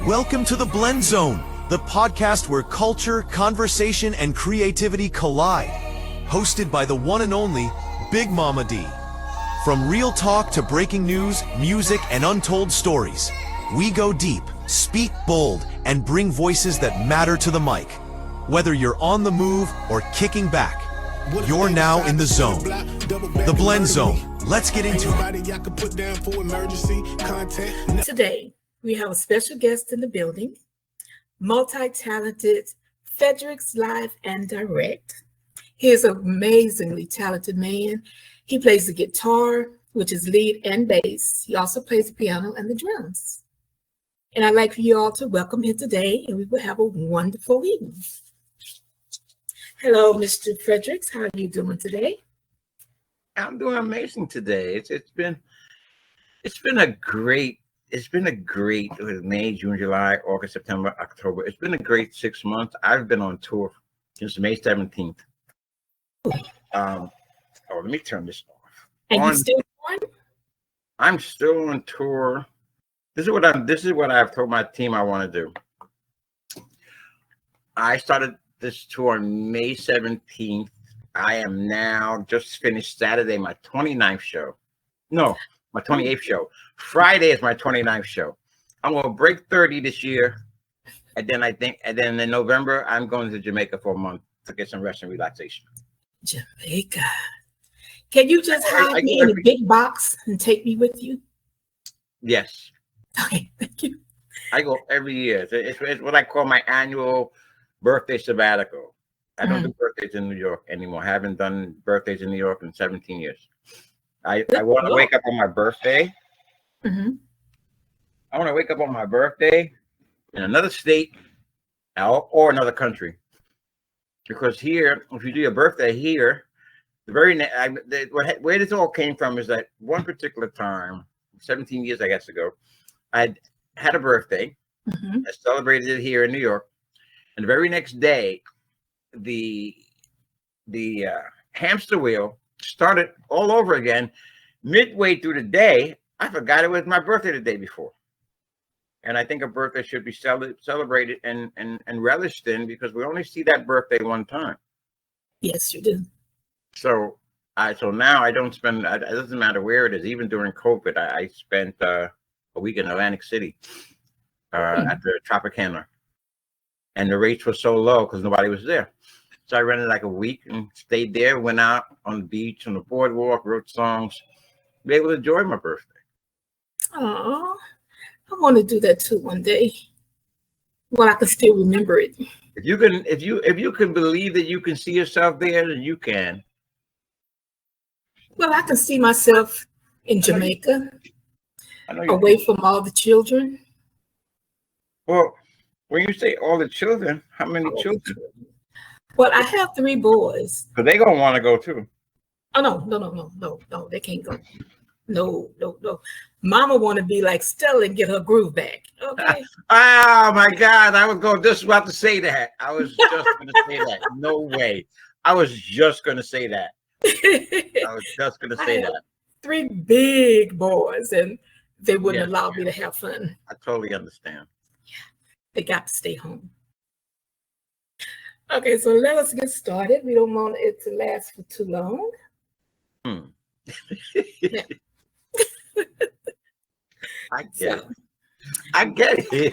Welcome to the Blend Zone, the podcast where culture, conversation, and creativity collide. Hosted by the one and only Big Mama D. From real talk to breaking news, music, and untold stories, we go deep, speak bold, and bring voices that matter to the mic. Whether you're on the move or kicking back, you're now in the zone. The Blend Zone. Let's get into it. Today, we have a special guest in the building, multi-talented Fredrix Live and Direct. He is an amazingly talented man. He plays the guitar, which is lead and bass. He also plays the piano and the drums. And I'd like for you all to welcome him today, and we will have a wonderful evening. Hello, Mr. Fredrix. How are you doing today? I'm doing amazing today. It's been a great May, June, July, August, September, October. It's been a great 6 months. I've been on tour since May 17th. Let me turn this off. And you still on? I'm still on tour. This is what I've told my team I want to do. I started this tour on May 17th. I am now just finished Saturday, my 29th show. No, my 28th show. Friday is my 29th show. I'm going to break 30 this year. And then in November, I'm going to Jamaica for a month to get some rest and relaxation. Jamaica. Can you just hide me in a big box and take me with you? Yes. Okay, thank you. I go every year. It's what I call my annual birthday sabbatical. I don't do birthdays in New York anymore. I haven't done birthdays in New York in 17 years. I want to wake up on my birthday. Mm-hmm. I want to wake up on my birthday in another state or another country. Because here, if you do your birthday here, where this all came from is that one particular time, 17 years I guess ago, I had a birthday. Mm-hmm. I celebrated it here in New York, and the very next day, the hamster wheel started all over again. Midway through the day, I forgot it was my birthday the day before. And I think a birthday should be celebrated and relished in, because we only see that birthday one time. Yes, you do. So now I don't spend. It doesn't matter where it is. Even during COVID, I spent a week in Atlantic City at the Tropicana, and the rates were so low because nobody was there. So I rented like a week and stayed there. Went out on the beach, on the boardwalk, wrote songs, be able to enjoy my birthday. Oh, I want to do that too one day. Well, I can still remember it. If you can believe that you can see yourself there, then you can. Well, I can see myself in Jamaica, away from all the children. Well, when you say all the children, how many children? Well, I have 3 boys. Because they're gonna want to go too. Oh no, they can't go. No. Mama want to be like Stella and get her groove back. Okay. Oh my God, I was about to say that. I was just going to say that. No way. I was just going to say that. I was just going to say that. 3 big boys, and they wouldn't allow me to have fun. I totally understand. Yeah, they got to stay home. Okay, so let us get started. We don't want it to last for too long. Yeah. I get it.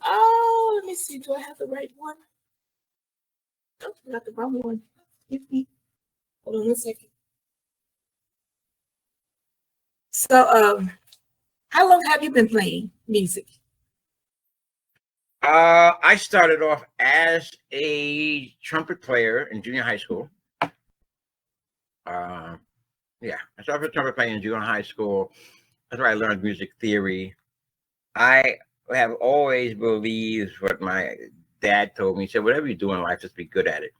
Oh, let me see. Do I have the right one? Oh, I got the wrong one. Excuse me. Hold on 1 second. So, how long have you been playing music? I started off as a trumpet player in junior high school. I started trumpet playing in junior high school. That's where I learned music theory. I have always believed what my dad told me. He said, whatever you do in life, just be good at it.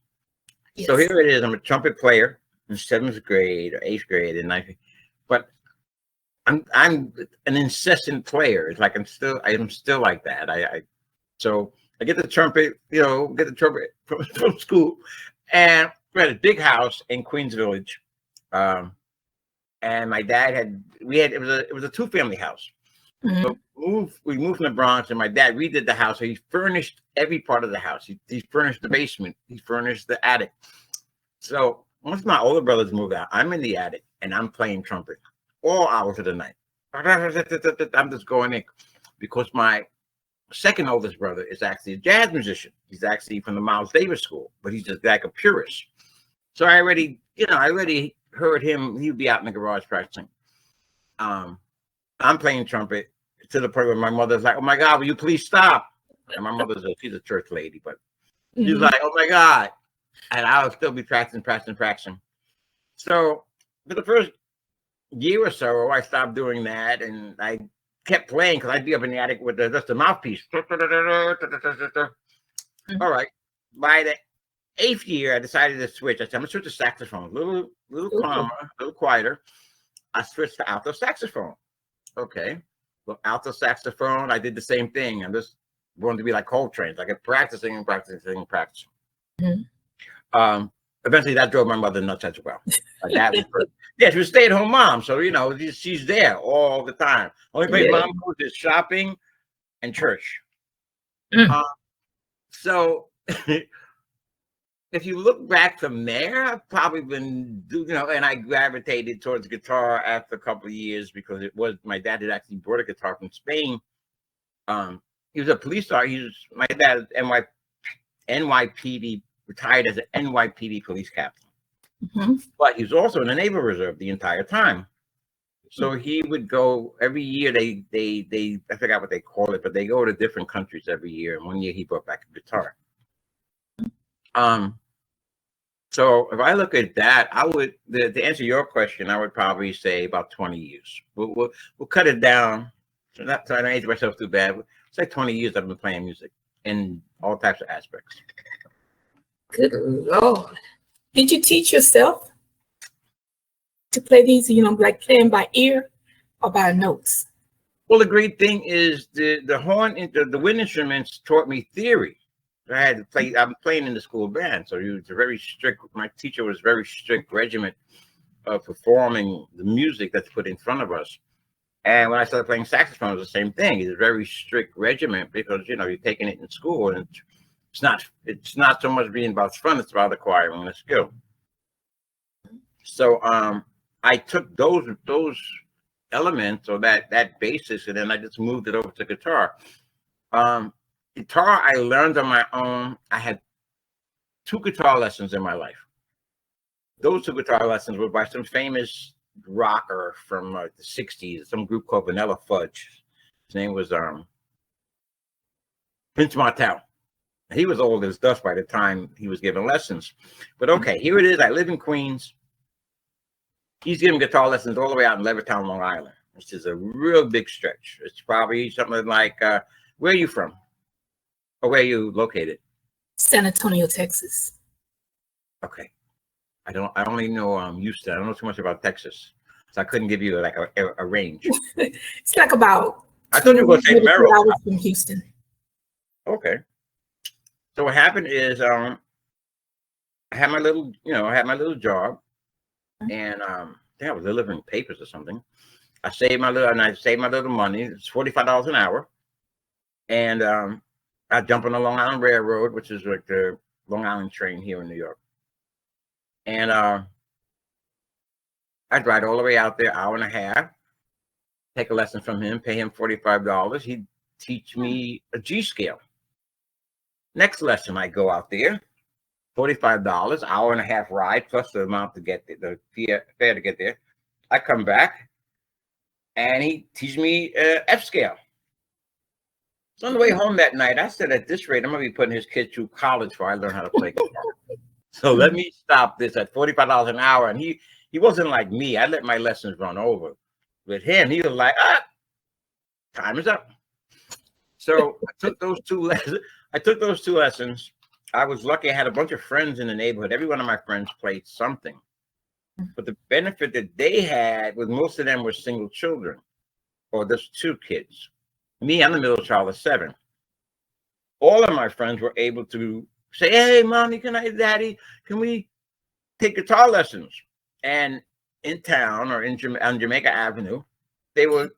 Yes. So here it is. I'm a trumpet player in 7th grade or 8th grade and 9th. But I'm an incessant player. It's like I'm still like that. So I get the trumpet, from school, and we had a big house in Queens Village, and my dad it was a 2-family house. So we moved from the Bronx, and my dad redid the house. So he furnished every part of the house. He furnished the basement. He furnished the attic. So once my older brothers moved out, I'm in the attic and I'm playing trumpet all hours of the night. I'm just going in because my second oldest brother is actually a jazz musician. He's actually from the Miles Davis School, but he's just like a purist. So I already heard him. He would be out in the garage practicing. I'm playing trumpet to the point where my mother's like, "Oh my God, will you please stop?" And my she's a church lady, but she's like, "Oh my God." And I'll still be practicing. So for the first year or so, I stopped doing that, and I kept playing because I'd be up in the attic with just the mouthpiece. All right. By the 8th year, I decided to switch. I said, I'm gonna switch to saxophone, a little calmer, a little quieter. I switched to alto saxophone. Okay. Well, alto saxophone, I did the same thing. I'm just wanted to be like Coltrane. I kept practicing. Eventually that drove my mother nuts as well. That was yeah, she was a stay-at-home mom, so she's there all the time. Only place mom goes is shopping and church. So if you look back from there, I've probably been and I gravitated towards guitar after a couple of years because it was my dad had actually brought a guitar from Spain. He was a police officer. My dad is NYPD, retired as an NYPD police captain. But he was also in the Naval Reserve the entire time. So he would go every year. They I forgot what they call it, but they go to different countries every year. And one year he brought back a guitar. So if I look at that, I would to answer your question, I would probably say about 20 years. We'll cut it down. So I don't age myself too bad. It's like 20 years I've been playing music in all types of aspects. Good Lord. Did you teach yourself to play these, like playing by ear or by notes? Well, the great thing is the horn, the wind instruments taught me theory. I had to play. I'm playing in the school band, so he was very strict. My teacher was very strict regiment of performing the music that's put in front of us. And when I started playing saxophone, it was the same thing. It's a very strict regiment because you're taking it in school, and it's not so much being about fun; it's about acquiring a skill. So I took those elements or that basis, and then I just moved it over to guitar. Guitar I learned on my own. I had 2 guitar lessons in my life. Those 2 guitar lessons were by some famous rocker from the 60s, some group called Vanilla Fudge. His name was Vince Martell. He was old as dust by the time he was giving lessons. But okay, here it is. I live in Queens. He's giving guitar lessons all the way out in Levittown, Long Island, which is a real big stretch. It's probably something like, where are you from? Or where are you located? San Antonio, Texas. Okay. I only know Houston. I don't know too much about Texas. So I couldn't give you like a range. It's like about I thought you were going to say Merrill. hours from Houston. Okay. So what happened is I had my little, job, and I think I was delivering papers or something. I saved my little money. It's $45 an hour. And I jump on the Long Island Railroad, which is like the Long Island train here in New York. And I'd ride all the way out there, hour and a half, take a lesson from him, pay him $45. He'd teach me a G scale. Next lesson, I go out there, $45, hour and a half ride, plus the amount to get there, the fare to get there. I come back, and he teaches me F scale. So on the way home that night, I said, at this rate, I'm going to be putting his kid through college before I learn how to play guitar. So let me stop this at $45 an hour. And he wasn't like me. I let my lessons run over. With him, he was like, time is up. So I took those 2 lessons. I was lucky. I had a bunch of friends in the neighborhood. Every one of my friends played something. But the benefit that they had was most of them were single children or just 2 kids. Me, I'm the middle child of 7. All of my friends were able to say, hey, Mommy, Daddy, can we take guitar lessons? And in town or on Jamaica Avenue. They were,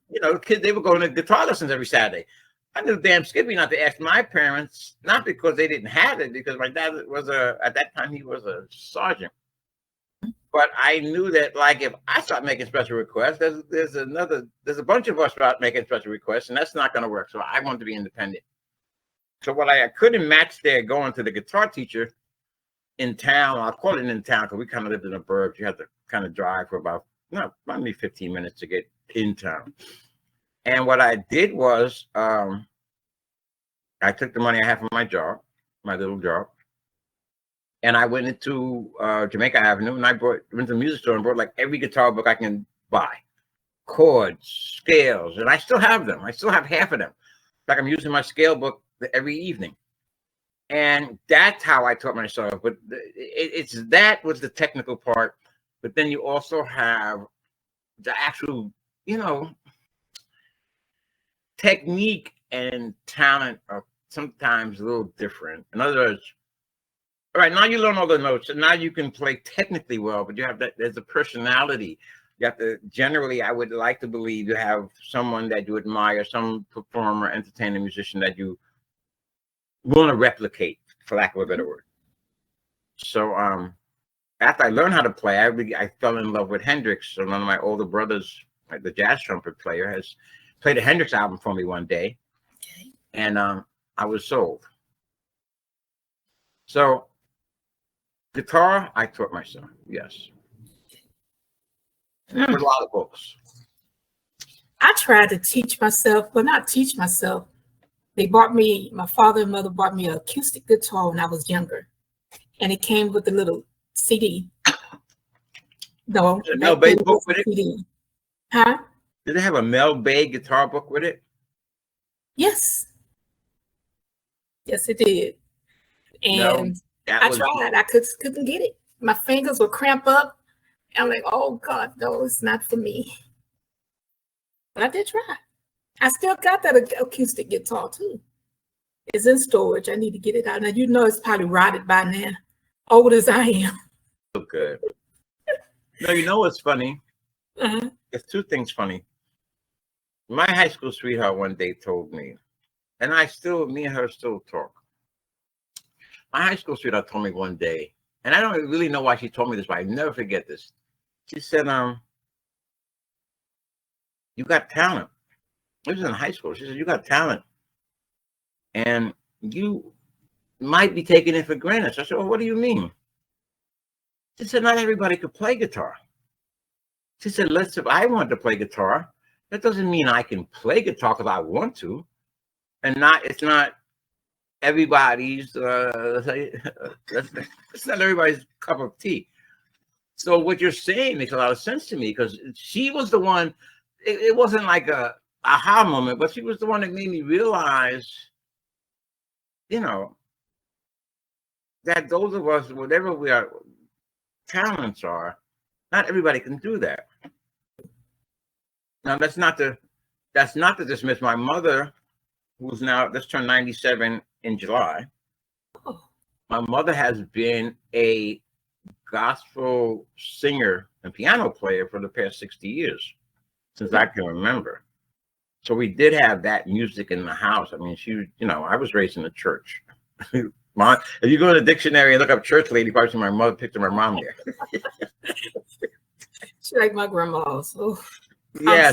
kids, they were going to guitar lessons every Saturday. I knew damn Skippy not to ask my parents, not because they didn't have it, because my dad was at that time, he was a sergeant. But I knew that, like, if I start making special requests, there's a bunch of us start making special requests, and that's not going to work. So I wanted to be independent. So what I couldn't match there going to the guitar teacher in town. I'll call it in town because we kind of lived in the burbs. You had to kind of drive for about maybe 15 minutes to get in town. And what I did was I took the money I had from my job, my little job, and I went into Jamaica Avenue, and I went to the music store and bought like every guitar book I can buy, chords, scales, and I still have them. I still have half of them. Like I'm using my scale book every evening. And that's how I taught myself. But that was the technical part. But then you also have the actual, technique and talent are sometimes a little different. In other words, all right, now you learn all the notes, and now you can play technically well, but you have there's a personality. You have to, generally, I would like to believe you have someone that you admire, some performer, entertainer, musician that you want to replicate, for lack of a better word. So after I learned how to play, I fell in love with Hendrix. So one of my older brothers, like the jazz trumpet player, has played a Hendrix album for me one day. Okay. And I was sold. So guitar, I taught myself, yes. With a lot of books. I tried to teach myself, but not teach myself. My father and mother bought me an acoustic guitar when I was younger. And it came with a little CD. No, Mel Bay book with it? CD. Huh? Did it have a Mel Bay guitar book with it? Yes. Yes, it did. And I tried. I couldn't get it. My fingers would cramp up. I'm like, oh God, no, it's not for me. But I did try. I still got that acoustic guitar too. It's in storage. I need to get it out. Now, it's probably rotted by now, old as I am. Okay. No, you know what's funny? Uh-huh. There's two things funny. My high school sweetheart one day told me, and me and her still talk. My high school sweetheart told me one day, and I don't really know why she told me this, but I never forget this. She said, you got talent. This was in high school. She said, you got talent. And you might be taking it for granted. So I said, well, what do you mean? She said, not everybody could play guitar. She said, if I want to play guitar, that doesn't mean I can play guitar because I want to. And it's not everybody's, it's not everybody's cup of tea. So what you're saying makes a lot of sense to me, because she was the one, it wasn't like a aha moment, but she was the one that made me realize, that those of us, whatever we are, talents are, not everybody can do that. Now that's not to dismiss my mother, who's now just turned 97 in July. Oh. My mother has been a gospel singer and piano player for the past 60 years, since I can remember. So we did have that music in the house. I mean, I was raised in the church. If you go to the dictionary and look up church lady, probably see my mother picture my mom there. She like my grandma. So. Yeah,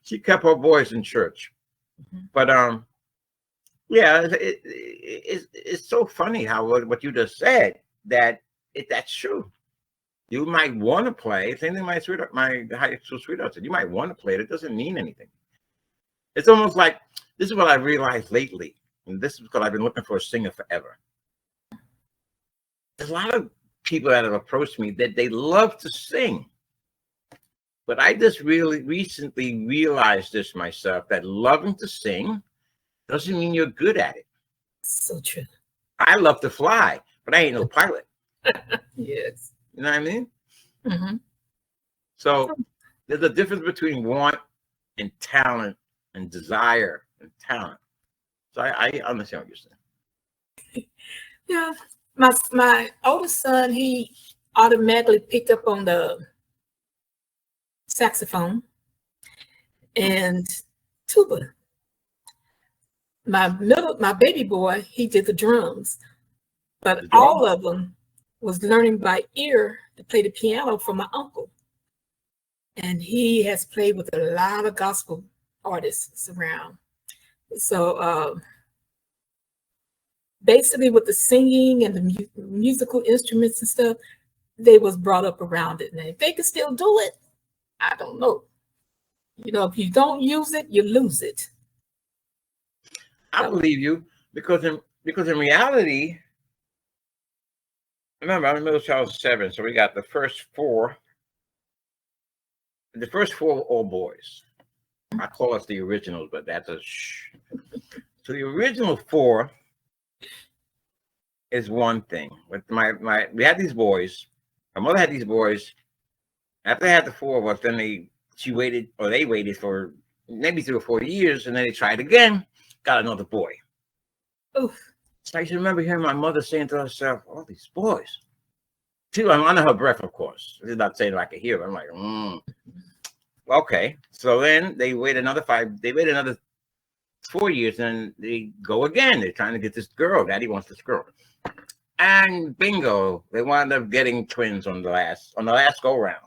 she kept her voice in church. Mm-hmm. But yeah, it's so funny how what you just said, that's true. You might want to play. Same thing my high school sweetheart said. You might want to play it. It doesn't mean anything. It's almost like, this is what I realized lately, and this is because I've been looking for a singer forever. There's a lot of people that have approached me that they love to sing. But I just really recently realized this myself, that loving to sing doesn't mean you're good at it. So true. I love to fly, but I ain't no pilot. Yes. You know what I mean? Mm-hmm. So there's a difference between want and talent and desire and talent. So I understand what you're saying. Yeah. My oldest son, he automatically picked up on the saxophone, and tuba. My baby boy, he did the drums, but The drum? all of them was learning by ear to play the piano from my uncle. And he has played with a lot of gospel artists around. So basically with the singing and the musical instruments and stuff, they was brought up around it. And if they could still do it, I don't know. You know, if you don't use it, you lose it. I believe you because in reality, remember I'm a middle child of 7, so we got the first 4. The first 4 were all boys. I call us the originals, but that's a shh. So the original 4 is one thing. With we had these boys. My mother had these boys. After they had the 4 of us, then they waited for maybe 3 or 4 years, and then they tried again, got another boy. Oof. So I used to remember hearing my mother saying to herself, "All these boys." She was under her breath, of course. She's not saying I could hear her. I'm like, okay. So then they wait another 4 years, and they go again. They're trying to get this girl. Daddy wants this girl. And bingo, they wound up getting twins on the last go round.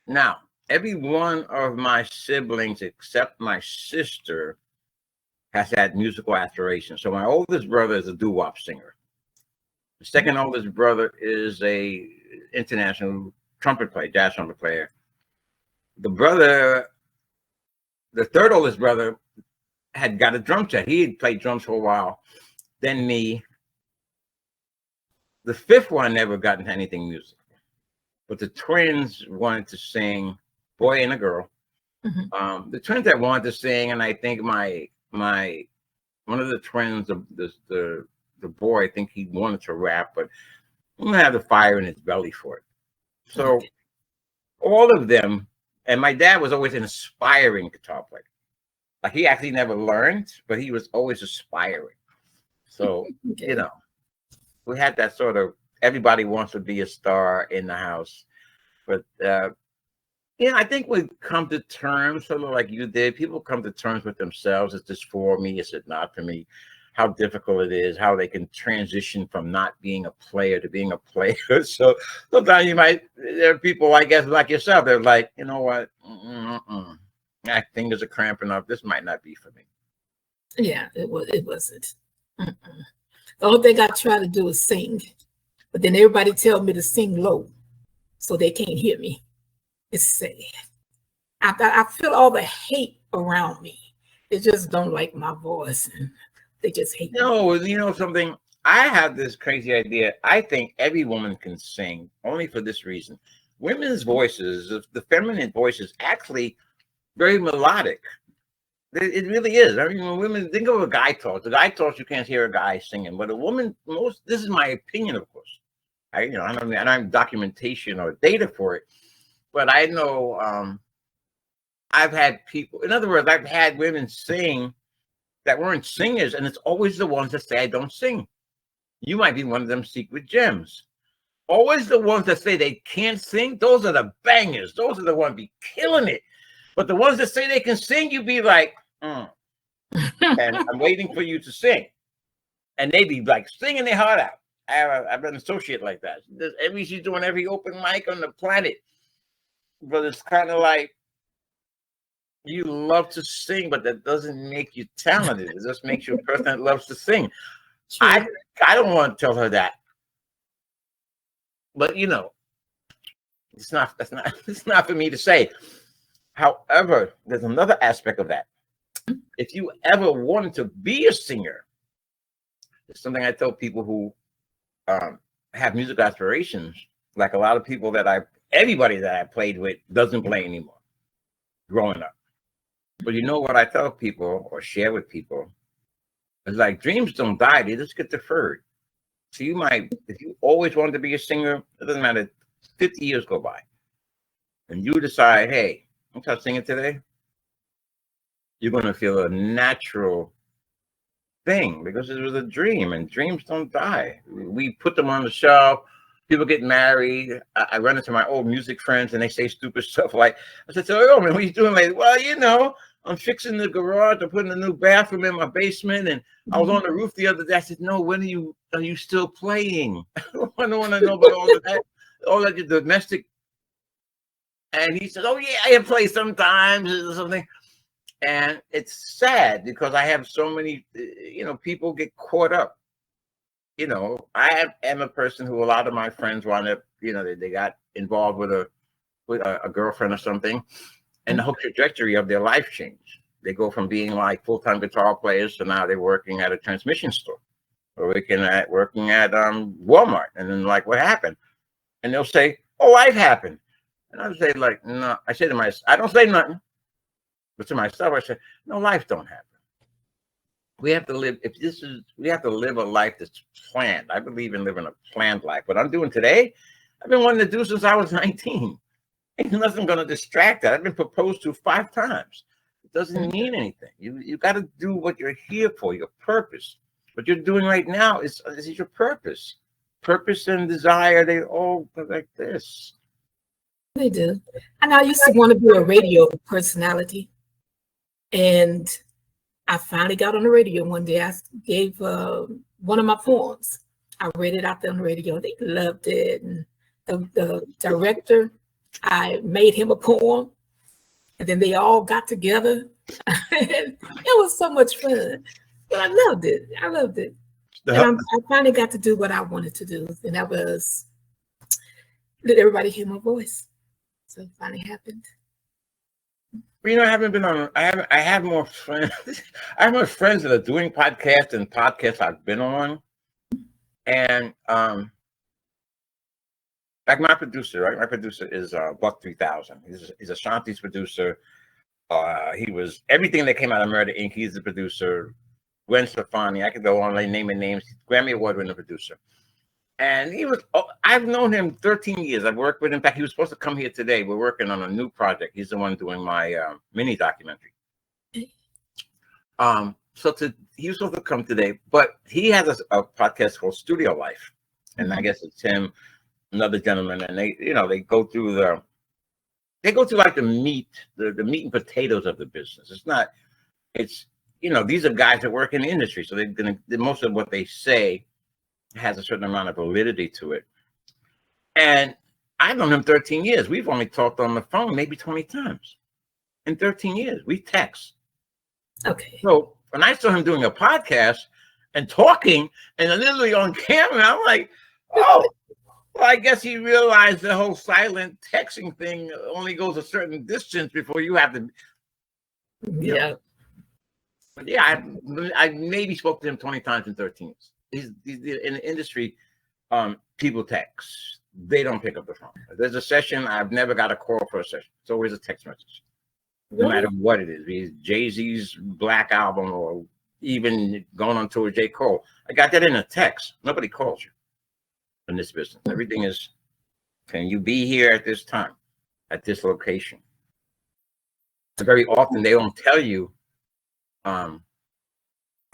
Now, every one of my siblings except my sister has had musical aspirations. So my oldest brother is a doo-wop singer. The second oldest brother is a international trumpet player, jazz trumpet player. The third oldest brother had got a drum set. He had played drums for a while. Then me. The fifth one never got into anything musical. But the twins wanted to sing, boy and a girl. Mm-hmm. The twins that wanted to sing, and I think one of the twins, the boy, I think he wanted to rap, but he didn't have the fire in his belly for it. So all of them, and my dad was always an aspiring guitar player. Like he actually never learned, but he was always aspiring. So, you know, we had that sort of, everybody wants to be a star in the house. But, I think we come to terms, sort of like you did. People come to terms with themselves. Is this for me? Is it not for me? How difficult it is, how they can transition from not being a player to being a player. So sometimes there are people, I guess, like yourself, they're like, you know what? My fingers are cramping up. This might not be for me. Yeah, it wasn't. The only thing I try to do is sing, but then everybody tells me to sing low so they can't hear me. It's sad. I feel all the hate around me. They just don't like my voice. And they just hate me. No, you know something? I have this crazy idea. I think every woman can sing only for this reason. Women's voices, the feminine voice is actually very melodic. It really is. I mean, when women think of a guy talks, you can't hear a guy singing, but a woman, this is my opinion, of course. I don't have documentation or data for it, but I know I've had people, in other words, I've had women sing that weren't singers, and it's always the ones that say I don't sing. You might be one of them secret gems. Always the ones that say they can't sing, those are the bangers. Those are the ones be killing it. But the ones that say they can sing, you be like, and I'm waiting for you to sing. And they be like singing their heart out. I've an associate like that. She's doing every open mic on the planet. But it's kind of like, you love to sing, but that doesn't make you talented. It just makes you a person that loves to sing. I don't want to tell her that. But it's not for me to say. However, there's another aspect of that. If you ever wanted to be a singer, it's something I tell people who have music aspirations, like a lot of people everybody that I played with doesn't play anymore growing up. But you know what I tell people or share with people is like dreams don't die, they just get deferred. So if you always wanted to be a singer, it doesn't matter, 50 years go by, and you decide, hey, I'm going to start singing today, you're going to feel a natural thing because it was a dream, and dreams don't die. We put them on the shelf, People get married. I run into my old music friends and they say stupid stuff like, I said, "Oh man, what are you doing?" Like, "Well, you know, I'm fixing the garage. I'm putting a new bathroom in my basement, and I was on the roof the other day." I said, "No, when are you still playing?" I don't want to know about all that domestic. And he said, "Oh yeah, I play sometimes or something." And it's sad because I have so many, people get caught up. I am a person who a lot of my friends wound up, they got involved with a girlfriend or something, and the whole trajectory of their life changed. They go from being like full-time guitar players to now they're working at a transmission store, or working at Walmart. And then like, what happened? And they'll say, "Oh, life happened." And I would say like, no. I don't say nothing, but to myself I say, no, life don't happen. We have to live. We have to live a life that's planned. I believe in living a planned life. What I'm doing today, I've been wanting to do since I was 19. Ain't nothing going to distract that. I've been proposed to 5 times. It doesn't mean anything. You got to do what you're here for, your purpose. What you're doing right now is your purpose. Purpose and desire, they all go like this. They do. And I used to want to be a radio personality. And I finally got on the radio one day. I gave one of my poems. I read it out there on the radio. They loved it. And the director, I made him a poem. And then they all got together. It was so much fun. But I loved it. And I finally got to do what I wanted to do. And that was let everybody hear my voice. So it finally happened. Well, I haven't been on. I have more friends. I have more friends that are doing podcasts than podcasts I've been on. And like my producer, right? My producer is Buck 3000. He's a Shanti's producer. He was everything that came out of Murder Inc. He's the producer. Gwen Stefani. I could go on naming names. Grammy Award-winning producer. And I've known him 13 years. I've worked with him. In fact, he was supposed to come here today. We're working on a new project. He's the one doing my mini documentary. He was supposed to come today, but he has a podcast called Studio Life. And I guess it's him, another gentleman, and they go through like the meat and potatoes of the business. These are guys that work in the industry. So most of what they say has a certain amount of validity to it. And I've known him 13 years. We've only talked on the phone maybe 20 times. In 13 years, we text. Okay. So when I saw him doing a podcast and talking and literally on camera, I'm like, oh, well, I guess he realized the whole silent texting thing only goes a certain distance before you have to. Yeah. But yeah, I maybe spoke to him 20 times in 13 years. He's in the industry. People text. They don't pick up the phone. If there's a session, I've never got a call for a session. It's always a text message, no matter what it is. Be it Jay-Z's Black Album or even going on tour with J. Cole. I got that in a text. Nobody calls you in this business. Everything is, can you be here at this time, at this location? Very often they don't tell you. I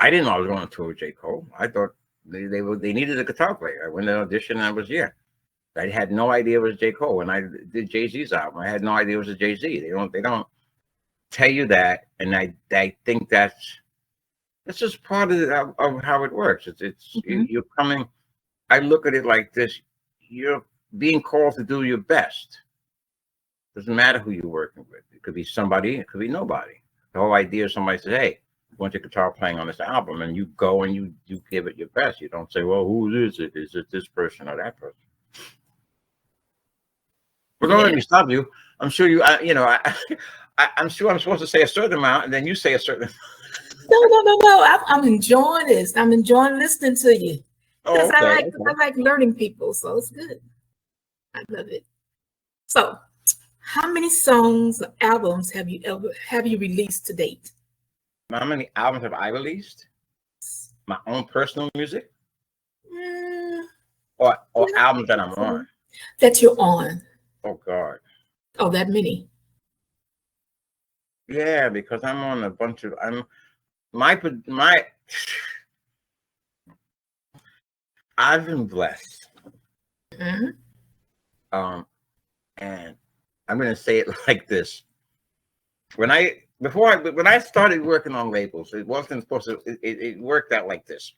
didn't know I was going on tour with J. Cole. I thought they needed a guitar player. I went to an audition and I was here. I had no idea it was J. Cole. When I did Jay-Z's album, I had no idea it was a Jay-Z. They don't tell you that, and I think that's just part of how it works. You're coming. I look at it like this: you're being called to do your best. Doesn't matter who you're working with. It could be somebody. It could be nobody. The whole idea is somebody says, "Hey, I want your guitar playing on this album," and you go and you give it your best. You don't say, "Well, who is it? Is it this person or that person?" But don't let me stop you. I'm sure you. I'm sure I'm supposed to say a certain amount, and then you say a certain. No. I'm enjoying this. I'm enjoying listening to you. Oh, okay. I like learning people, so it's good. I love it. So, how many songs or albums have you released to date? How many albums have I released? My own personal music, or albums that I'm on. That you're on. Oh God. Oh, that many. Yeah, because I'm on a bunch of. I've been blessed. Mhm. And I'm going to say it like this. When I started working on labels, it wasn't supposed to, it worked out like this.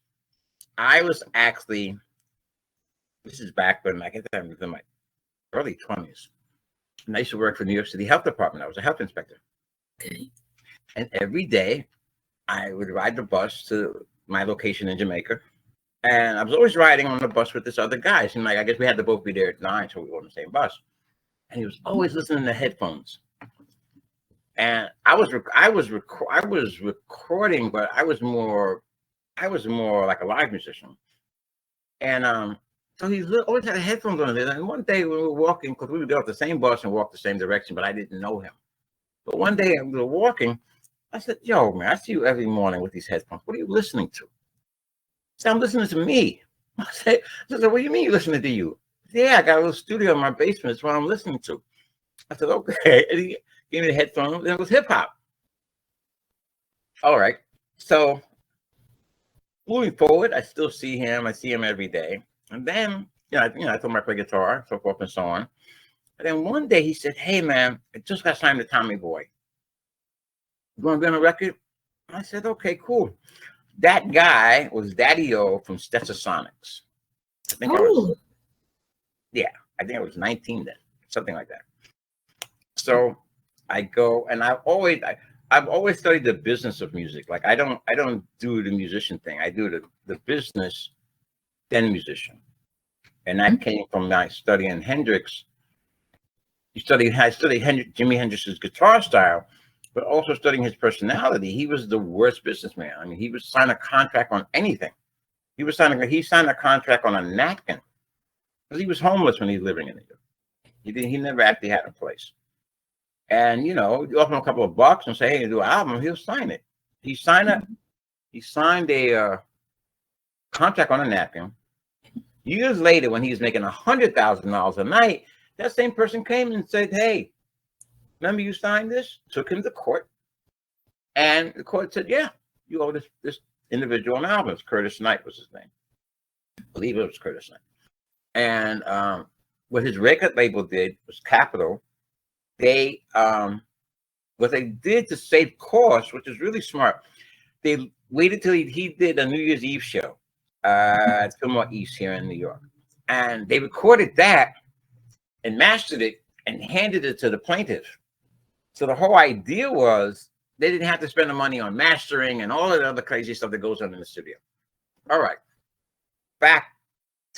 I was actually, this is back when I guess I was in my early 20s. And I used to work for New York City Health Department. I was a health inspector. Okay. And every day I would ride the bus to my location in Jamaica. And I was always riding on the bus with this other guy. It seemed like I guess we had to both be there at 9, so we were on the same bus. And he was always listening to headphones. And I was recording, but I was more like a live musician. And so he always had headphones on. And one day we were walking, because we would get off the same bus and walk the same direction, but I didn't know him. But one day we were walking. I said, "Yo, man, I see you every morning with these headphones. What are you listening to?" He said, "I'm listening to me." I said, "What do you mean you're listening to you?" He said, "Yeah, I got a little studio in my basement. That's what I'm listening to." I said, "Okay." And he gave me the headphones, and it was hip hop. All right. So moving forward, I still see him. I see him every day. And then, I told him I play guitar, so forth and so on. And then one day he said, "Hey, man, I just got signed to Tommy Boy. You want to be on a record?" I said, "Okay, cool." That guy was Daddy O from Stetsasonics. I think I was 19 then, something like that. So I go, and I've always studied the business of music. Like I don't do the musician thing. I do the business, then musician. And that came from my studying Hendrix. I studied Jimi Hendrix's guitar style, but also studying his personality. He was the worst businessman. I mean, he would sign a contract on anything. He signed a contract on a napkin because he was homeless when he was living in New York. He never actually had a place. And you offer him a couple of bucks and say, "Hey, do an album," he'll sign it. He signed a contract on a napkin. Years later, when he was making $100,000 a night, that same person came and said, "Hey, remember you signed this?" Took him to court, and the court said, "Yeah, you owe this individual an album." Curtis Knight was his name. I believe it was Curtis Knight. And what his record label did was Capitol. They what they did to save costs, which is really smart, they waited till he did a New Year's Eve show at Fillmore East here in New York, and they recorded that and mastered it and handed it to the plaintiff. So the whole idea was they didn't have to spend the money on mastering and all of the other crazy stuff that goes on in the studio. All right, back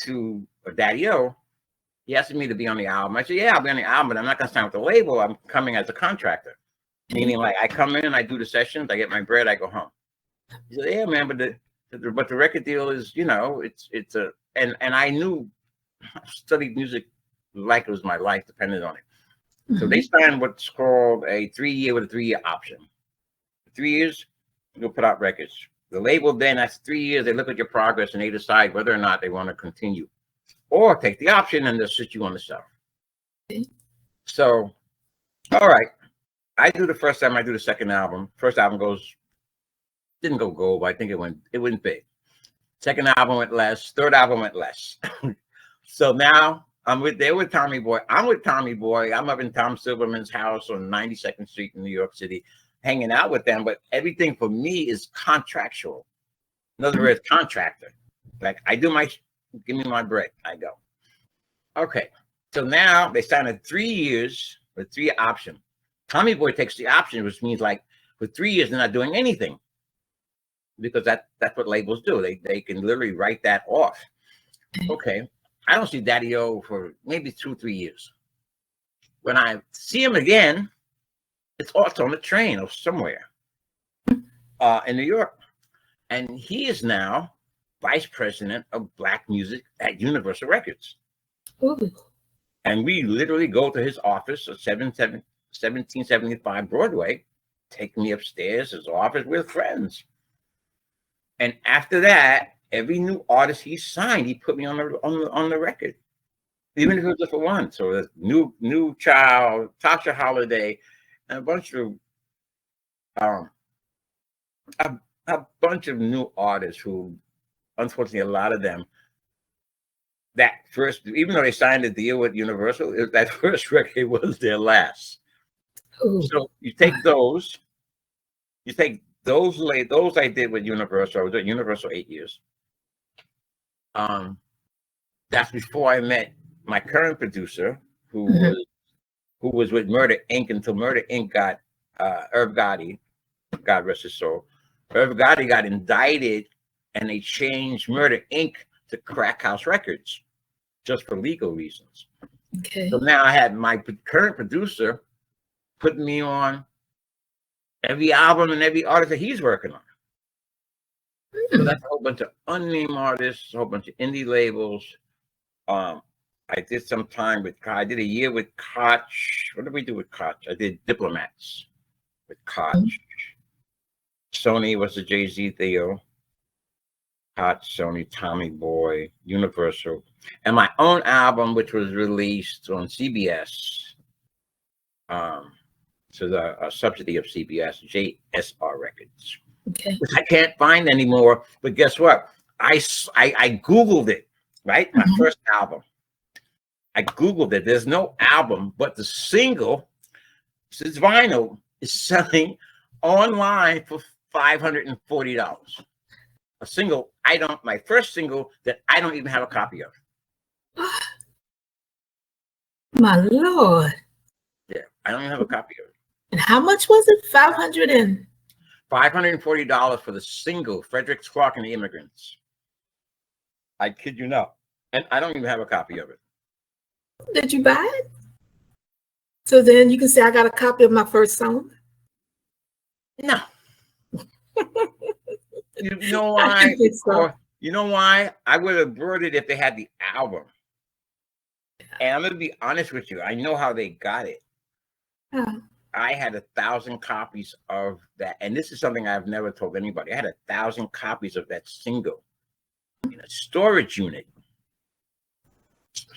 to Daddy O. He asked me to be on the album. I said, "Yeah, I'll be on the album, but I'm not going to sign with the label. I'm coming as a contractor." Meaning, like, I come in, I do the sessions, I get my bread, I go home. He said, "Yeah, man, but the record deal is, it's a," and I knew, I studied music like it was my life, depended on it. So they signed what's called a 3-year with a 3-year option. 3 years, you'll put out records. The label then, that's 3 years, they look at your progress and they decide whether or not they want to continue. Or take the option and they'll sit you on the shelf. So, all right. I do the first time, I do the second album. First album didn't go gold, but I think it went big. Second album went less. Third album went less. So now I'm with Tommy Boy. I'm with Tommy Boy. I'm up in Tom Silverman's house on 92nd Street in New York City, hanging out with them. But everything for me is contractual. In other words, contractor. Like give me my bread. I go. Okay. So now they signed a 3 years with 3 option. Tommy Boy takes the option, which means like for 3 years they're not doing anything, because that's what labels do. They can literally write that off. Okay, I don't see Daddy O for maybe 2-3 years. When I see him again, it's also on a train or somewhere in New York, and he is now vice president of black music at Universal Records. Ooh. And we literally go to his office at 1775 Broadway, take me upstairs, his office, with friends. And after that, every new artist he signed, he put me on the record, even if it was just for one. So there's New Child, Tasha Holiday, and a bunch of new artists who, unfortunately, a lot of them that first, even though they signed a deal with Universal, that first record was their last. Ooh. So you take those those I did with Universal. I was at Universal 8 years. That's before I met my current producer, who was with Murder Inc. until Murder Inc. got Irv Gotti, God rest his soul. Irv Gotti got indicted, and they changed Murder Inc. to Crack House Records, just for legal reasons. Okay. So now I had my current producer putting me on every album and every artist that he's working on. So that's a whole bunch of unnamed artists, a whole bunch of indie labels. I did some time with, I did a year with Koch. What did we do with Koch? I did Diplomats with Koch. Sony was the Jay-Z Theo. Koch, Sony, Tommy Boy, Universal. And my own album, which was released on CBS. So a subsidy of CBS, JSR Records. Okay. Which I can't find anymore. But guess what? I Googled it, right? My first album. I Googled it. There's no album, but the single, since vinyl, is selling online for $540. A single, my first single that I don't even have a copy of. My Lord. Yeah, I don't even have a copy of it. And how much was it? $540 for the single, Fredrix, Clark and the Immigrants. I kid you not. And I don't even have a copy of it. Did you buy it? So then you can say I got a copy of my first song? No. You know why? You know why? I would have bought it if they had the album. And I'm going to be honest with you. I know how they got it. I had 1,000 copies of that. And this is something I've never told anybody. I had 1,000 copies of that single in a storage unit.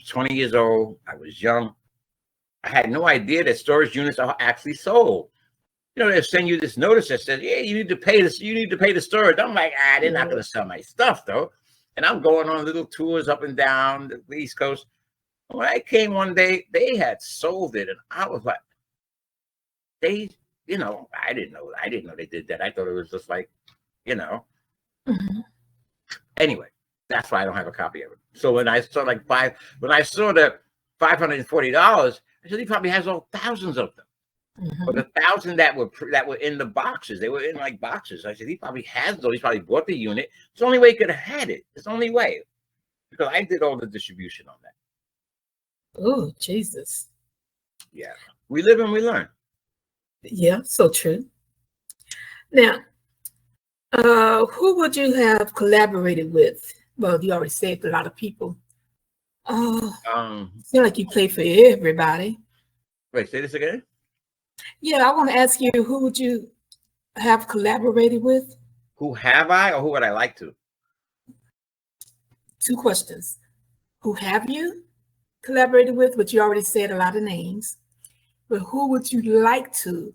20 years old. I was young. I had no idea that storage units are actually sold. You know, they send you this notice that says, yeah, you need to pay this. You need to pay the storage. I'm like, they're not going to sell my stuff, though. And I'm going on little tours up and down the East Coast. When I came one day, they had sold it. And I was like, I didn't know they did that. I thought it was just like, Anyway, that's why I don't have a copy of it. So when I saw the $540, I said, he probably has all thousands of them. But the 1,000 that were in the boxes, they were in like boxes. I said, he probably has those. He probably bought the unit. It's the only way he could have had it. It's the only way. Because I did all the distribution on that. Oh, Jesus. Yeah. We live and we learn. Yeah, so true. Now, who would you have collaborated with? Well, you already said a lot of people. Seems like you play for everybody. Wait, say this again? Yeah, I want to ask you, who would you have collaborated with? Who have I, or who would I like to? 2 questions. Who have you collaborated with? Which you already said a lot of names. But who would you like to,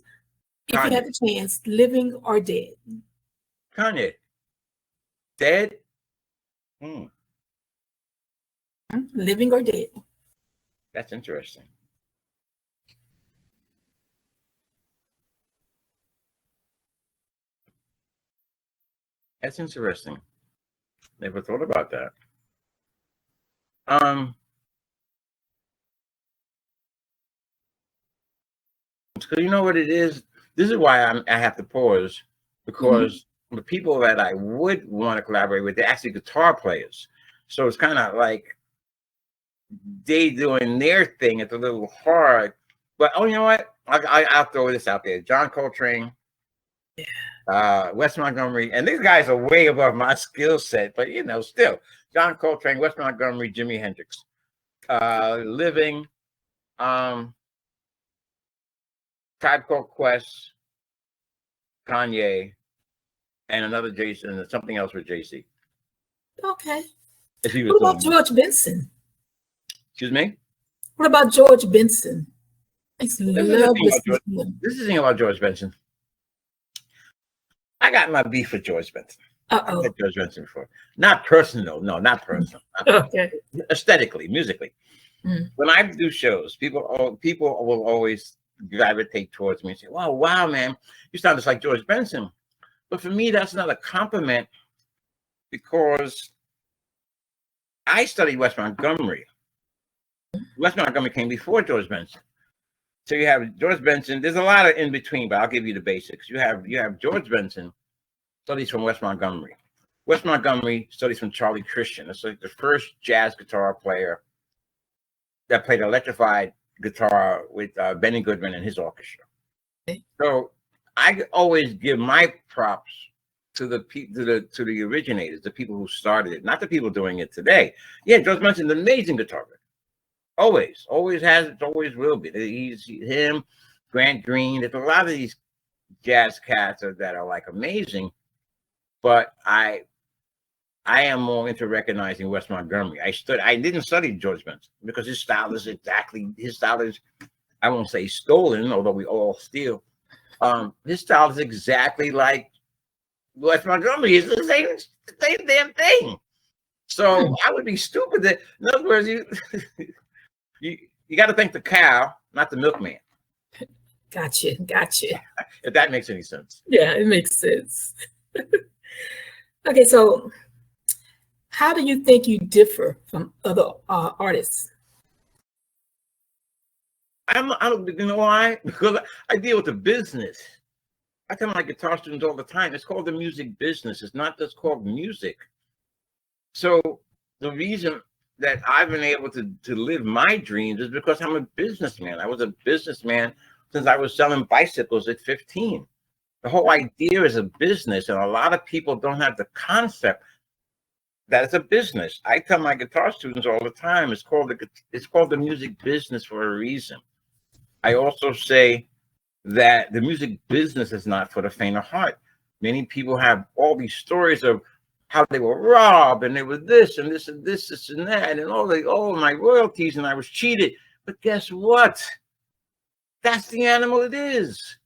if Kanye. you had the chance, living or dead? Kanye. Dead? Living or dead? That's interesting. That's interesting. Never thought about that. So you know what it is? This is why I have to pause, because the people that I would want to collaborate with, they're actually guitar players. So it's kind of like they doing their thing. It's a little hard. But you know what? I'll throw this out there. John Coltrane, Wes Montgomery, and these guys are way above my skill set, but still. John Coltrane, Wes Montgomery, Jimi Hendrix. Living, Tribe Called Quest, Kanye, and another Jason, and something else with JC. Okay. What about George Benson? Excuse me? What about George Benson? This is the thing about George Benson. I got my beef with George Benson. I've Uh-oh. met George Benson before. Not personal. No, not personal. Okay. Aesthetically, musically. Mm. When I do shows, people will always gravitate towards me and say, "Wow, wow, man, you sound just like George Benson." But for me, that's not a compliment because I studied West Montgomery. West Montgomery came before George Benson. So you have George Benson. There's a lot of in between, but I'll give you the basics. You have George Benson, studies from West Montgomery. West Montgomery studies from Charlie Christian. It's like the first jazz guitar player that played electrified guitar with Benny Goodman and his orchestra. Okay. So I always give my props to the originators, the people who started it, not the people doing it today. Yeah, George Benson's an amazing guitar player. Always has, it always will be. He's him, Grant Green. There's a lot of these jazz cats that are like amazing, but I am more into recognizing Wes Montgomery. I didn't study George Benson because his style is, I won't say stolen, although we all steal. His style is exactly like Wes Montgomery. It's the same damn thing. So I would be stupid that, in other words, you got to thank the cow, not the milkman. Gotcha. If that makes any sense. Yeah, it makes sense. Okay, so how do you think you differ from other artists? I don't, you know why? Because I deal with the business. I tell my guitar students all the time, it's called the music business. It's not just called music. So the reason that I've been able to live my dreams is because I'm a businessman. I was a businessman since I was selling bicycles at 15. The whole idea is a business, and a lot of people don't have the concept that it's a business. I tell my guitar students all the time, it's called the music business for a reason. I also say that the music business is not for the faint of heart. Many people have all these stories of how they were robbed and they were this and this and this and that and all my royalties and I was cheated. But guess what? That's the animal it is.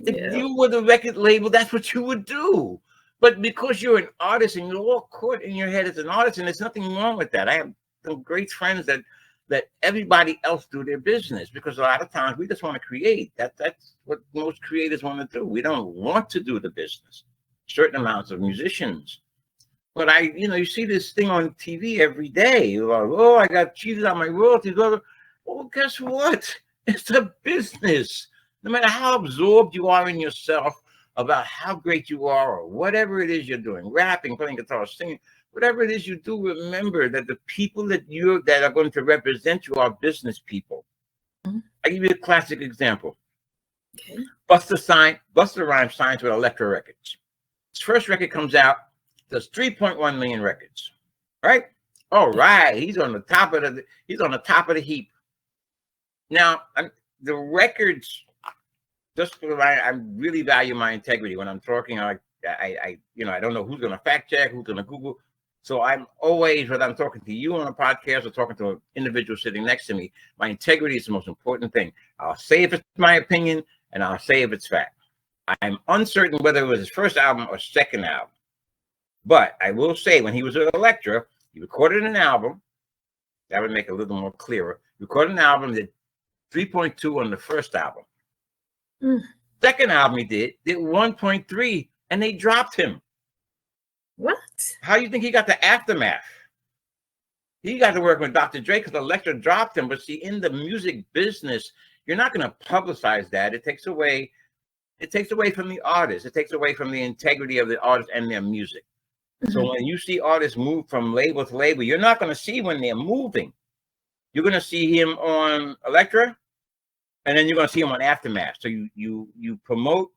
If you were the record label, that's what you would do. But because you're an artist and you're all caught in your head as an artist, and there's nothing wrong with that. I have some great friends that everybody else do their business, because a lot of times we just want to create. That's what most creators want to do. We don't want to do the business. Certain amounts of musicians. But you see this thing on TV every day. You're like, oh, I got cheated on my royalties. Well, guess what? It's a business. No matter how absorbed you are in yourself about how great you are or whatever it is you're doing, rapping, playing guitar, singing, whatever it is you do, remember that the people that are going to represent you are business people. Mm-hmm. I'll give you a classic example. Okay. Busta Rhymes signs with Elektra Records. His first record comes out, does 3.1 million records. Right? All right. He's on the top of the heap. Now, the records, just because I really value my integrity when I'm talking. I don't know who's going to fact check, who's going to Google. So I'm always, whether I'm talking to you on a podcast or talking to an individual sitting next to me, my integrity is the most important thing. I'll say if it's my opinion, and I'll say if it's fact. I'm uncertain whether it was his first album or second album. But I will say, when he was with Elektra, he recorded an album. That would make it a little more clearer. He recorded an album that 3.2 on the first album. Second album he did 1.3, and they dropped him. What? How do you think he got the aftermath? He got to work with Dr. Dre because Elektra dropped him. But see, in the music business, you're not going to publicize that. It takes away from the artist. It takes away from the integrity of the artist and their music. Mm-hmm. So when you see artists move from label to label, you're not going to see when they're moving. You're going to see him on Elektra, and then you're going to see him on Aftermath. So you promote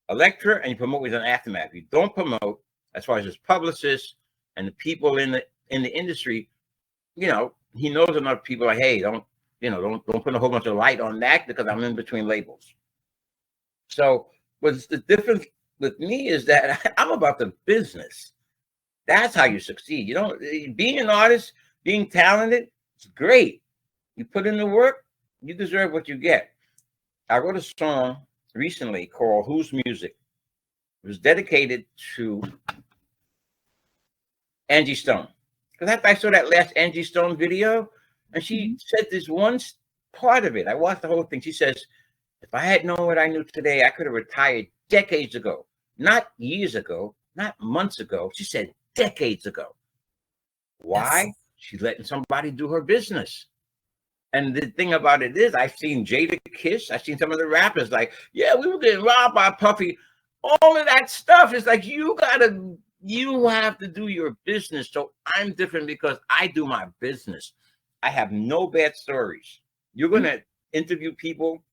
Elektra and you promote his on Aftermath. You don't promote, as far as his publicists and the people in the industry, he knows enough people like, hey, don't put a whole bunch of light on that because I'm in between labels. So what's the difference with me is that I'm about the business. That's how you succeed. Being an artist, being talented, it's great. You put in the work, you deserve what you get. I wrote a song recently called Whose Music? It was dedicated to Angie Stone. Because after I saw that last Angie Stone video, and she said this one part of it, I watched the whole thing. She says, if I had known what I knew today, I could have retired decades ago. Not years ago, not months ago. She said decades ago. Why? Yes. She's letting somebody do her business. And the thing about it is, I've seen Jada Kiss. I've seen some of the rappers like, yeah, we were getting robbed by Puffy. All of that stuff is like, you have to do your business. So I'm different because I do my business. I have no bad stories. You're going to interview people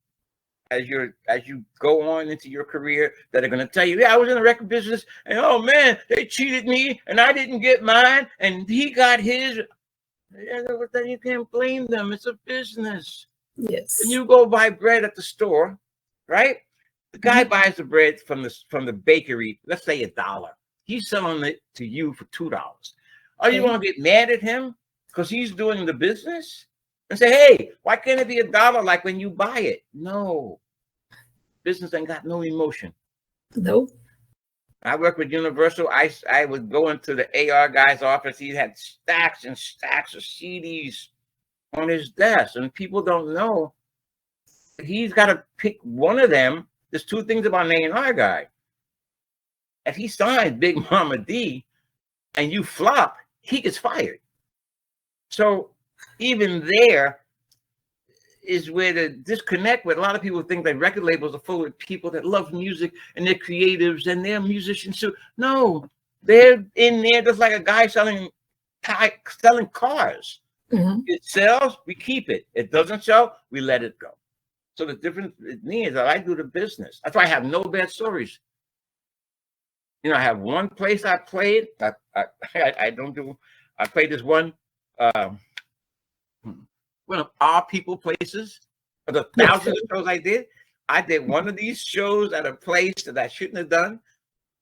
as you go on into your career that are going to tell you, yeah, I was in the record business and oh man, they cheated me and I didn't get mine and he got his. Yeah, then you can't blame them. It's a business. Yes. When you go buy bread at the store, right? The guy buys the bread from the bakery, let's say $1. He's selling it to you for $2. Are you going to get mad at him because he's doing the business? And say, hey, why can't it be $1 like when you buy it? No. Business ain't got no emotion. Nope. I work with Universal. I would go into the AR guy's office. He had stacks and stacks of CDs on his desk. And people don't know. He's got to pick one of them. There's two things about an A&R guy. If he signs Big Mama D and you flop, he gets fired. So even there is where the disconnect with a lot of people think that record labels are full of people that love music and they're creatives and they're musicians too. No, they're in there just like a guy selling cars. It sells, we keep it. It doesn't sell, we let it go. So the difference with me is that I do the business. That's why I have no bad stories. You know, I have one place I played. I played this one of our people places. For the thousands of shows I did one of these shows at a place that I shouldn't have done,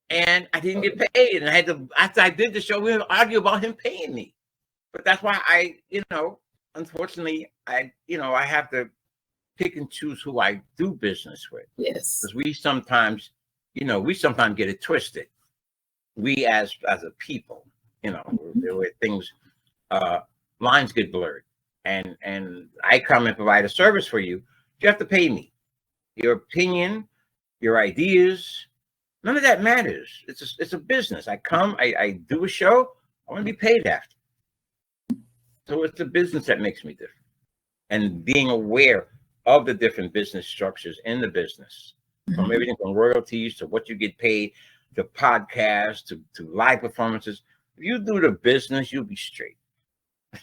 and I didn't get paid. And I had to, after I did the show, we had to argue about him paying me. But that's why unfortunately, I have to pick and choose who I do business with. Yes. Because we sometimes get it twisted. We as a people, there were things, lines get blurred. And I come and provide a service for you. You have to pay me. Your opinion, your ideas, none of that matters. It's a business. I come, I do a show, I want to be paid after. So it's the business that makes me different. And being aware of the different business structures in the business, from everything from royalties to what you get paid, to podcasts, to live performances. If you do the business, you'll be straight.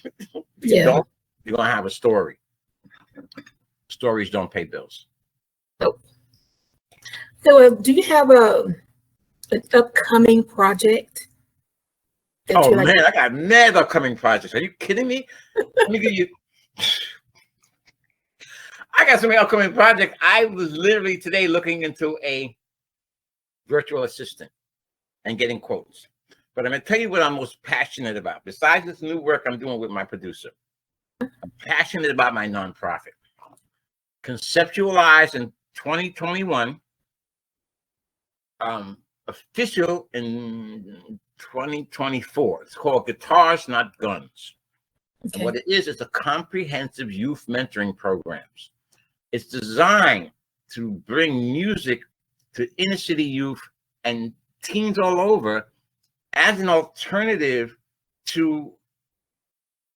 If you don't, you're going to have a story. Stories don't pay bills. Nope. So do you have an upcoming project? Oh, man, I got mad upcoming projects. Are you kidding me? Let me give you... I got so many upcoming projects. I was literally today looking into a virtual assistant and getting quotes. But I'm going to tell you what I'm most passionate about. Besides this new work I'm doing with my producer, I'm passionate about my nonprofit. Conceptualized in 2021, official in 2024. It's called Guitars, Not Guns. Okay. And what it is, it's a comprehensive youth mentoring programs. It's designed to bring music to inner city youth and teens all over as an alternative to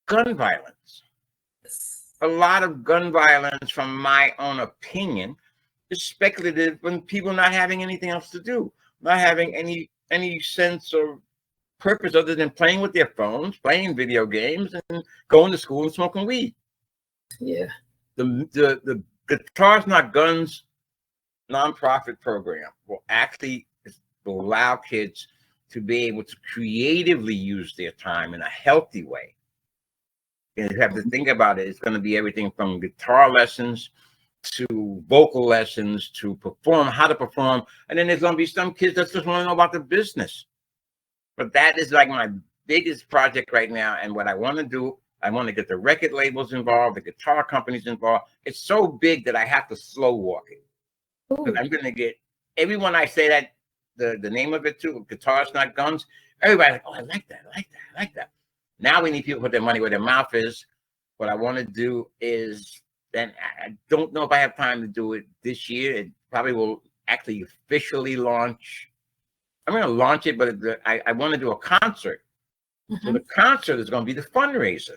gun violence. A lot of gun violence, from my own opinion, is speculative when people not having anything else to do, not having any sense or purpose other than playing with their phones, playing video games, and going to school and smoking weed. Yeah. The Guitars Not Guns nonprofit program will allow kids to be able to creatively use their time in a healthy way. And you have to think about it. It's going to be everything from guitar lessons to vocal lessons to how to perform. And then there's going to be some kids that just want to know about the business. But that is like my biggest project right now. And what I want to do, I want to get the record labels involved, the guitar companies involved. It's so big that I have to slow walk it. Because I'm going to get everyone I say that the name of it too, Guitars Not Guns. Everybody's like, oh, I like that, I like that, I like that. Now we need people to put their money where their mouth is. What I want to do is, and I don't know if I have time to do it this year. It probably will actually officially launch. I'm going to launch it, but I want to do a concert. So the concert is going to be the fundraiser.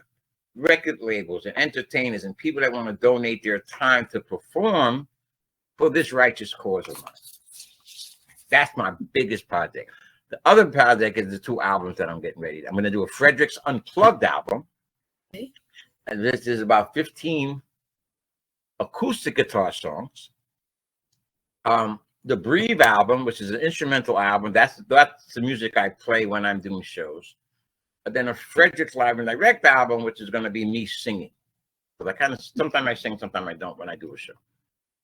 Record labels and entertainers and people that want to donate their time to perform for this righteous cause of mine. That's my biggest project. The other project is the 2 albums that I'm getting ready. I'm going to do a Fredrix Unplugged album. Okay. And this is about 15 acoustic guitar songs. The Breathe album, which is an instrumental album, that's the music I play when I'm doing shows. But then a Fredrix Live and Direct album, which is going to be me singing. Because I kind of sometimes I sing, sometimes I don't when I do a show.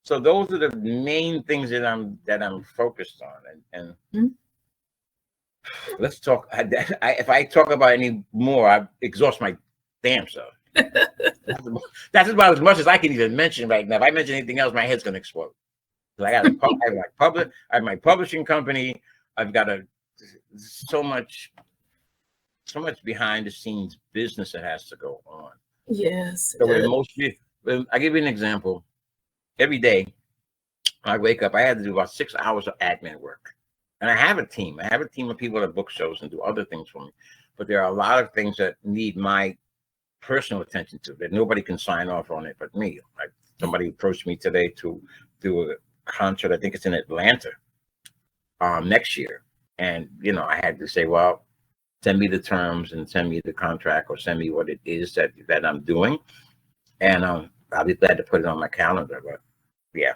So those are the main things that I'm focused on. And let's talk. If I talk about any more, I exhaust my damn self. That's about as much as I can even mention right now. If I mention anything else, my head's going to explode. So I have my publishing company. I've got so much behind the scenes business that has to go on. Yes. So I give you an example. Every day when I wake up, I had to do about 6 hours of admin work. And I have a team. I have a team of people that book shows and do other things for me. But there are a lot of things that need my personal attention to that nobody can sign off on it but me. Like somebody approached me today to do a concert. I think it's in Atlanta next year. And, I had to say, well, send me the terms and send me the contract or send me what it is that I'm doing. And I'll be glad to put it on my calendar. But yeah.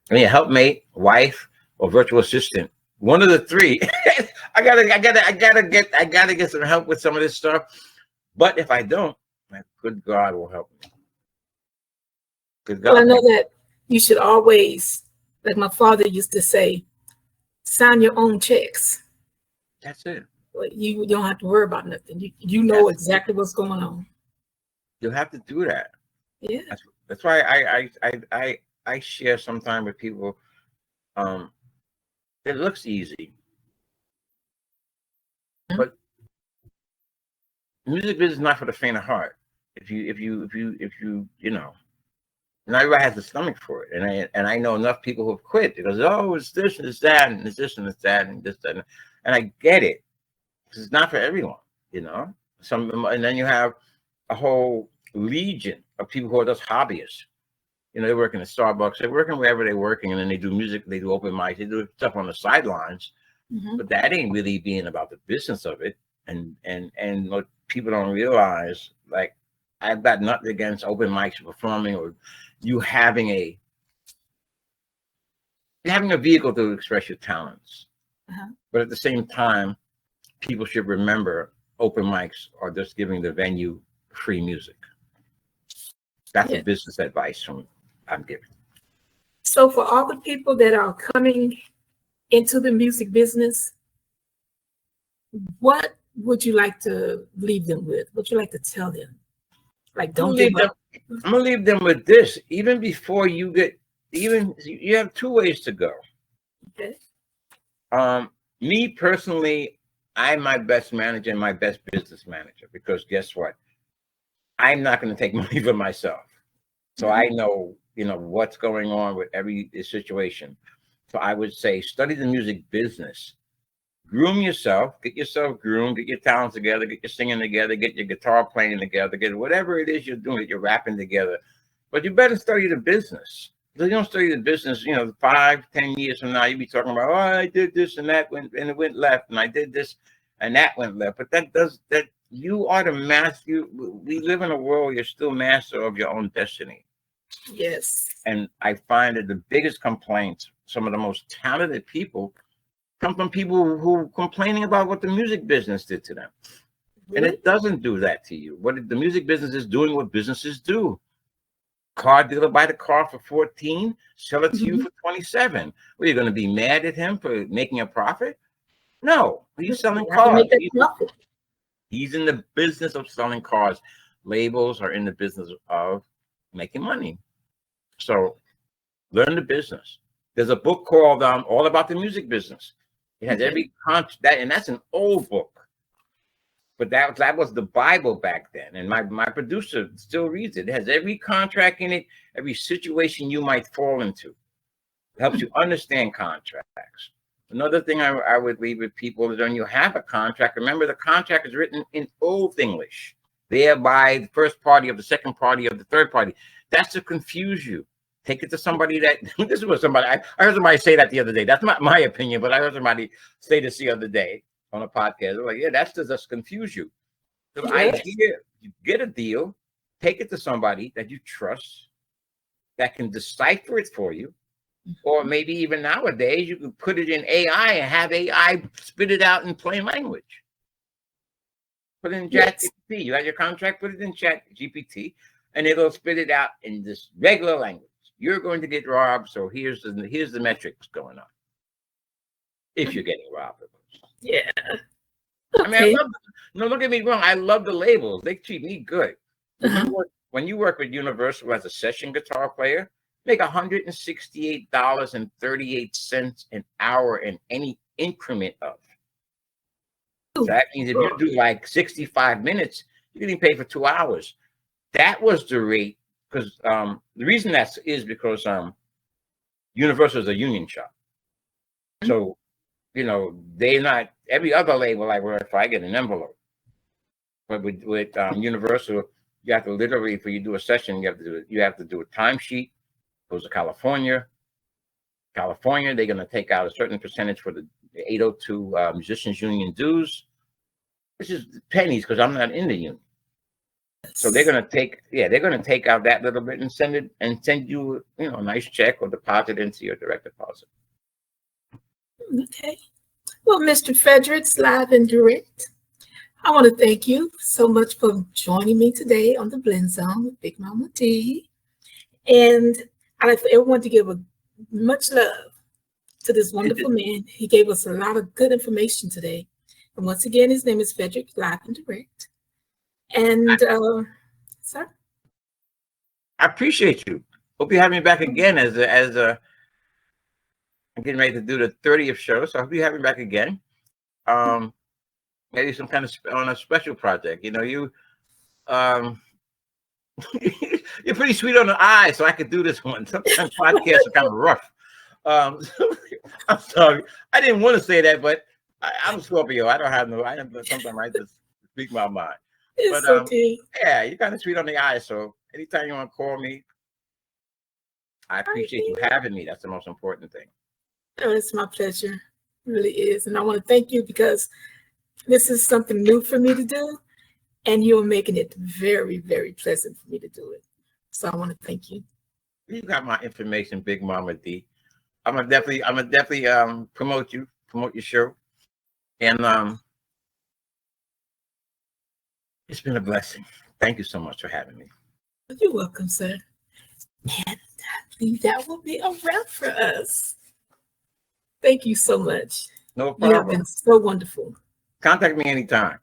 I mean, helpmate, wife, or virtual assistant. One of the 3. I gotta get some help with some of this stuff. But if I don't, my good God will help me. Good God. Well, I know that you should always, like my father used to say, sign your own checks. That's it. You don't have to worry about nothing. You know exactly what's going on. You'll have to do that. Yeah. That's why I share sometimes with people. It looks easy, but music business is not for the faint of heart. If you not everybody has the stomach for it. And I know enough people who have quit because, oh, it's this and it's that and it's this and it's that and this and I get it. It's not for everyone, and then you have a whole legion of people who are just hobbyists. They work in a Starbucks, they're working wherever they're working, and then they do music, they do open mics, they do stuff on the sidelines. But that ain't really being about the business of it. And what people don't realize, like, I've got nothing against open mics performing or you having a vehicle to express your talents. But at the same time, people should remember open mics are just giving the venue free music. That's a business advice I'm giving. So for all the people that are coming into the music business, what would you like to leave them with? What would you like to tell them? Like, don't give up. I'm gonna leave them with this. Even before you have 2 ways to go. Okay. Me personally, I'm my best manager and my best business manager because guess what? I'm not going to take money for myself. So I know, what's going on with every situation. So I would say study the music business. Groom yourself, get yourself groomed, get your talents together, get your singing together, get your guitar playing together, get whatever it is you're doing, you're rapping together. But you better study the business. If you don't study the business, 5, 10 years from now, you'll be talking about, oh, I did this and that and it went left, and I did this and that went left. But you are the master. We live in a world where you're still master of your own destiny. Yes. And I find that the biggest complaints, some of the most talented people, come from people who complaining about what the music business did to them. Really? And it doesn't do that to you. What the music business is doing what businesses do. Car dealer buy the car for 14, sell it to you for 27. What, are you going to be mad at him for making a profit? No, he's selling cars. He's in the business of selling cars. Labels are in the business of making money. So learn the business. There's a book called All About the Music Business. It has Okay. every contract, and that's an old book. But that was the Bible back then. And my producer still reads it. It has every contract in it, every situation you might fall into. It helps you understand contracts. Another thing I would leave with people is when you have a contract, remember the contract is written in Old English, thereby the first party of the second party of the third party. That's to confuse you. Take it to somebody that, this is what somebody, I heard somebody say that the other day. That's not my opinion, but I heard somebody say this the other day on a podcast. They're like, yeah, that's to just confuse you. The idea, you get a deal, take it to somebody that you trust, that can decipher it for you, or maybe even nowadays you can put it in AI and have AI spit it out in plain language. Put it in Chat GPT. You have your contract, put it in Chat GPT, and it'll spit it out in this regular language. You're going to get robbed, so here's the metrics going on. If you're getting robbed, of course. Yeah. I mean, no, don't get me wrong. I love the labels. They treat me good. Remember when you work with Universal as a session guitar player, make $168.38 an hour in any increment of. So that means if you do like 65 minutes, you're getting paid for 2 hours. That was the rate, because the reason that is because Universal is a union shop. So, you know, they're not every other label like where if I get an envelope. But with Universal, you have to literally, if you do a session, you have to do a timesheet. Goes to California. They're going to take out a certain percentage for the 802 Musicians Union dues, which is pennies because I'm not in the union. So they're going to take out that little bit and send you, a nice check or deposit into your direct deposit. Okay. Well, Mr. Fredrix, live and direct, I want to thank you so much for joining me today on the Blend Zone with Big Mama D. And I'd like for everyone to give much love to this wonderful man. He gave us a lot of good information today. And once again, his name is Fredrix, live and direct. And, sir? I appreciate you. Hope you have me back again as I'm getting ready to do the 30th show. So I hope you have me back again. Maybe some kind of on a special project. You know, you're pretty sweet on the eye, so I could do this one. Sometimes podcasts are kind of rough. I'm sorry. I didn't want to say that, but I'm a Scorpio. Sometimes I just speak my mind. It's But okay. yeah, you're kind of sweet on the eye. So anytime you want to call me, I appreciate you having me. That's the most important thing. Oh, it's my pleasure. It really is. And I want to thank you because this is something new for me to do. And you're making it very, very pleasant for me to do it. So I want to thank you. You got my information, Big Mama D. I'm gonna definitely promote your show. And it's been a blessing. Thank you so much for having me. You're welcome, sir. And I believe that will be a wrap for us. Thank you so much. No You have problem. been so wonderful. Contact me anytime.